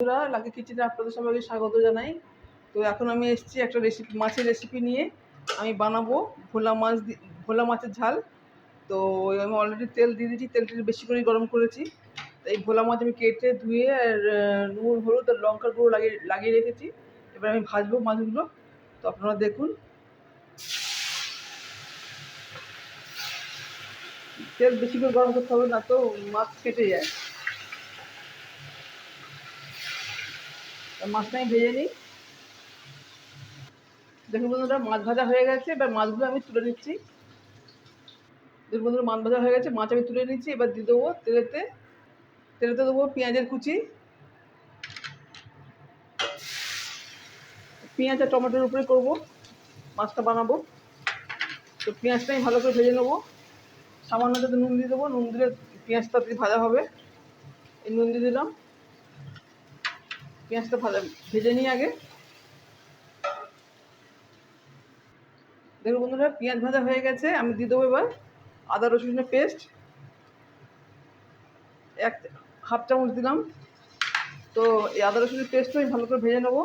বন্ধুরা, লাকি কিচেনে আপনাদের সবাইকে স্বাগত জানাই। তো এখন আমি এসেছি একটা রেসিপি, মাছের রেসিপি নিয়ে। আমি বানাবো ভোলা মাছের ঝাল। তো আমি অলরেডি তেল দিয়ে দিয়েছি, তেলটা বেশি করে গরম করেছি। এই ভোলা মাছ আমি কেটে ধুয়ে আর নুন হলুদ আর লঙ্কার গুঁড়ো লাগিয়ে রেখেছি। এবার আমি ভাজবো মাছগুলো। তো আপনারা দেখুন, তেল বেশি করে গরম করতে হবে, না তো মাছ কেটে যায়। মাছটা আমি ভেজে নিই। দেখুন বন্ধুরা, মাছ ভাজা হয়ে গেছে। এবার মাছগুলো আমি তুলে নিচ্ছি। দেখুন বন্ধুরা, মাছ ভাজা হয়ে গেছে, মাছ আমি তুলে নিচ্ছি। এবার দিয়ে দেবো তেলেতে দেবো পেঁয়াজের কুচি, পেঁয়াজ আর টমেটোর উপরে করবো, মাছটা বানাবো। তো পেঁয়াজটা আমি ভালো করে ভেজে নেবো। সামান্য যাতে নুন দিয়ে দেবো, নুন দিলে পেঁয়াজটা ভাজা হবে। এই নুন দিয়ে দিলাম। পেঁয়াজটা ভেজে নিই আগে। দেখুন বন্ধুরা, পেঁয়াজ ভাজা হয়ে গেছে। আমি দিয়ে দেবো এবার আদা রসুনের পেস্ট, হাফ চামচ দিলাম। তো এই আদা রসুনের পেস্টটা আমি ভালো করে ভেজে নেবো।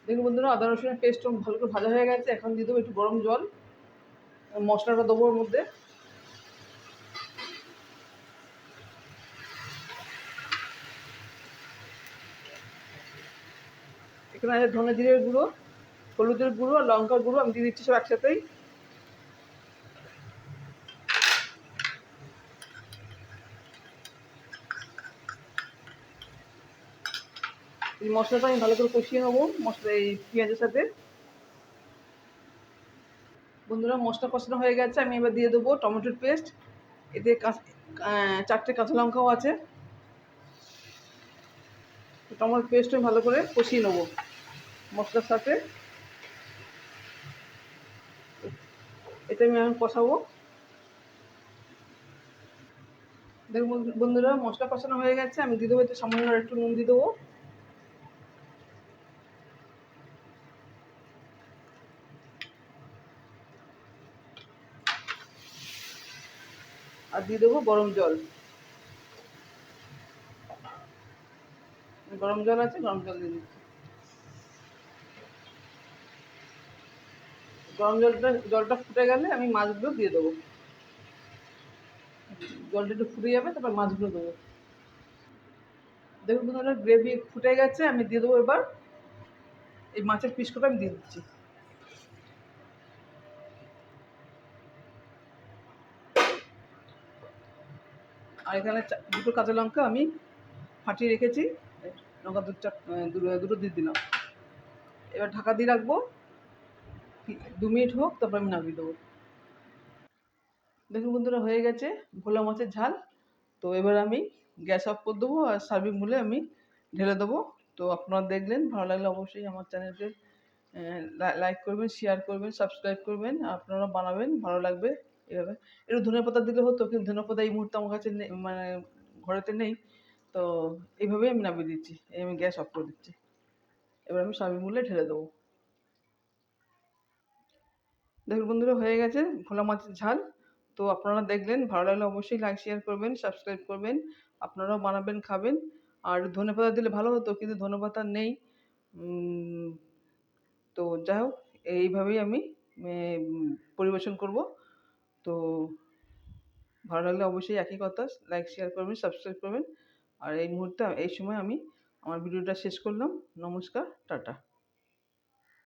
দেখুন বন্ধুরা, আদা রসুনের পেস্টটা ভালো করে ভাজা হয়ে গেছে। এখন দিয়ে দেবো একটু গরম জল, মশলাটা দেবো ওর মধ্যে। এখানে আছে ধনে জিরের গুঁড়ো, হলুদের গুঁড়ো আর লঙ্কার গুঁড়ো, আমি দিয়ে দিচ্ছি সব একসাথেই। এই মশলাটা আমি ভালো করে কষিয়ে নেবো এই পেঁয়াজের সাথে। বন্ধুরা, মশলা কষানো হয়ে গেছে। আমি এবার দিয়ে দেবো টমেটোর পেস্ট। এতে 4টে কাঁচা লঙ্কাও আছে। টমেটোর পেস্ট আমি ভালো করে কষিয়ে নেবো মশলার সাথে। এটা আমি এখন কষাবো। দেখুন বন্ধুরা, মশলা কষানো হয়ে গেছে। আমি দিয়ে দেবো এতে সামান্য একটু নুন দিয়ে দেবো। আর দিয়ে দেবো গরম জল। গরম জল আছে, গরম জল দিয়ে দিচ্ছি। গরম জলটা ফুটে গেলে আমি মাছগুলো দিয়ে দেবো। জলটা একটু ফুটে যাবে, তারপর মাছগুলো দেবো। দেখুন বন্ধুরা, গ্রেভি ফুটে গেছে। আমি দিয়ে দেবো এবার এই মাছের পিসগুলো আমি দিয়ে দিচ্ছি। আর এখানে দুটো কাঁচা লঙ্কা আমি ফাটিয়ে রেখেছি, লঙ্কা দুটো দিয়ে দিলাম। এবার ঢাকা দিয়ে রাখবো 2 মিনিট হোক, তারপর আমি নামিয়ে দেবো। দেখুন বন্ধুরা, হয়ে গেছে ভোলা মাছের ঝাল। তো এবার আমি গ্যাস অফ করে দেবো আর সার্ভিং বলে আমি ঢেলে দেবো। তো আপনারা দেখলেন, ভালো লাগলে অবশ্যই আমার চ্যানেলকে লাইক করবেন, শেয়ার করবেন, সাবস্ক্রাইব করবেন। আপনারা বানাবেন, ভালো লাগবে। এভাবে একটু ধনেপাতা দিলে হতো, কিন্তু ধনেপাতা এই মুহূর্তে আমার কাছে নেই, মানে ঘরেতে নেই। তো এইভাবেই আমি নামিয়ে দিচ্ছি। আমি গ্যাস অফ করে দিচ্ছি। এবার আমি সার্ভিং বলে ঢেলে দেবো। দেখুন বন্ধুরা, হয়ে গেছে ভোলা মাছের ঝাল। তো আপনারা দেখলেন, ভালো লাগলে অবশ্যই লাইক শেয়ার করবেন, সাবস্ক্রাইব করবেন। আপনারাও বানাবেন, খাবেন। আর ধনেপাতা দিলে ভালো হতো, কিন্তু ধনেপাতা নেই। তো যাই হোক, এইভাবেই আমি পরিবেশন করব। তো ভালো লাগলে অবশ্যই একই কথা, লাইক শেয়ার করবেন, সাবস্ক্রাইব করবেন। আর এই মুহূর্তে এই সময় আমি আমার ভিডিওটা শেষ করলাম। নমস্কার, টাটা।